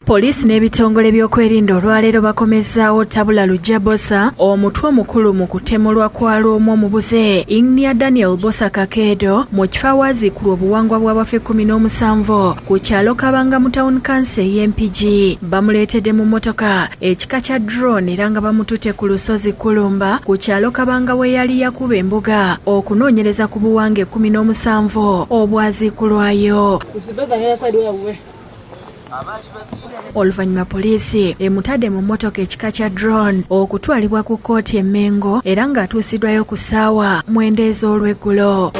Poliisi n'ebitongole by'okwerinda olwaleero bakomezaawo Tabula Luggya Bossa omutwe omukulu mu kutemulwa kwa Lwomu omubuze Ingnia Daniel Bossa Kakeedo mu kifo awaaziikulwa obuwangwa bw'abafu 17 ku kyalo Kabanga mu Town Council y'Empigi. Bamuleetedde mu mmotoka ekika kya drone era nga bamututte ku lusozi Kulumba ku kyalo Kabanga we yali yakuba embuga okunoonyereza ku buwange 17 obwaziikulwayo. Oluvannyuma poliisi emutadde mu mmotoka ekika kya drone okutwalibwa ku kkooti e Mengo era ng'atuusiddwayo ku ssaawa 9 ez'olweggulo.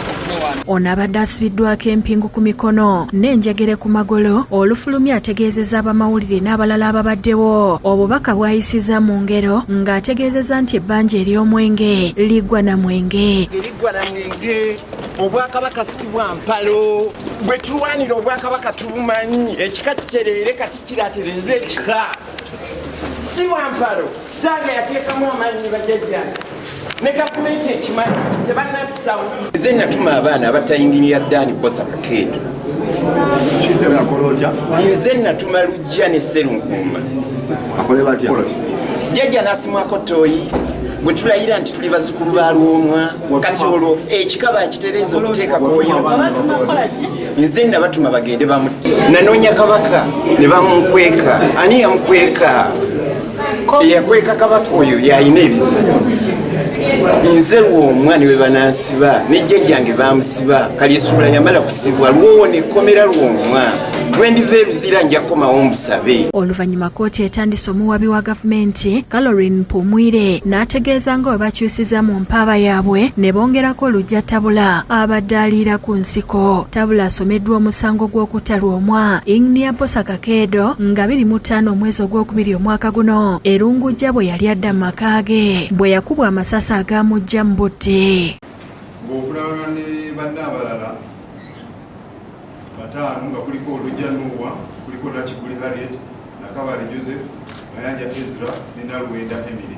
Ono abadde asibiddwako empingu ku mikono n'enjegere ku magulu. Olufulumya ategeezezza abamawulire n'abalala ababaddewo obubaka bw'ayisiza mu ngero ng'ategeezezza nti ebbanja ery'omwenge liggwa na mwenge. Obwakabaka si bwa mpalo bwe tulwanira obwakabaka tubumanyi ekika kitereere kati kiratereza ekika si bwa mpalo. Kitange yateekamu amaanyi bajjajja ne gavumenti ekimanyi tebannabisawo. Nze natuma abaana abatayingirira Dani Bossa Kakeedo. Nze natuma Luggya ne Sserunkuuma. Jjajja n'asimwako ttooyi bwe tulayira nti tuli bazzukulu ba Lwomwa kati olwo ekika bakitereeza okuteeka koyo. Nze nabatuma bagende bamutte nanoonya kabaka ne bamunkweka. Ani yamukweka? Eyakweka kabaka oyo yalina ebizibu. Nze Lwomwa niwe banansiba ne jjajjange bamusiba kali essuula yamala kusibwa Lwowo n'ekkomera Lwomwa. Lwendiva eruzira nja kukomawo musabe. Oluvannyuma kkooti etandise omuwabi wa gavumenti Caroline Mpumwire n'ategeeza nga bwe bakyusiza mu mpaaba yaabwe ne bongerako Luggya Tabula abadde aliira ku nsiko. Tabula asomeddwa omusango gw'okutta Lwomwa Ingnia Bossa Kakeedo nga 25 omwezi ogwokubiri omwaka guno Erungujja bwe yali adda mu maka ge bwe yakubwa amasasi agaamujja mu budde. Bw'ovunaana ne banne abalala batano nga kuliko Luggya Nuwa, kuliko Nakiguli Harriet, Nakabale Joseph, Mayanja Ezra ne Nalwenda Emily.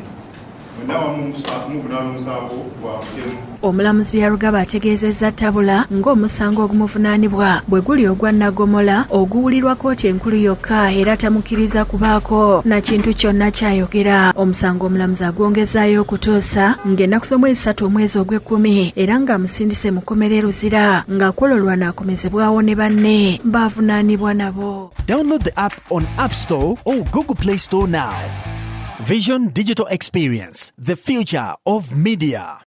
Omulamuzi Byarugaba ategeezezza Tabula ng'omusango ogumuvunaanibwa bwe guli ogwa Nagomola oguwulirwa kkooti enkulu yokka era tamukkiriza kubaako na kintu kyonna kyayogera. Omusango omulamuzi agwongezaayo okutuusa ng'ennaku z'omwezi 3 omwezi ogw'ekkumi era ng'amusindise mu kkomera e Luzira ng'akololwa n'akomezebwawo ne banne baavunaanibwa nabo. Download the app on App Store or Google Play Store now. Vision Digital Experience, the future of media.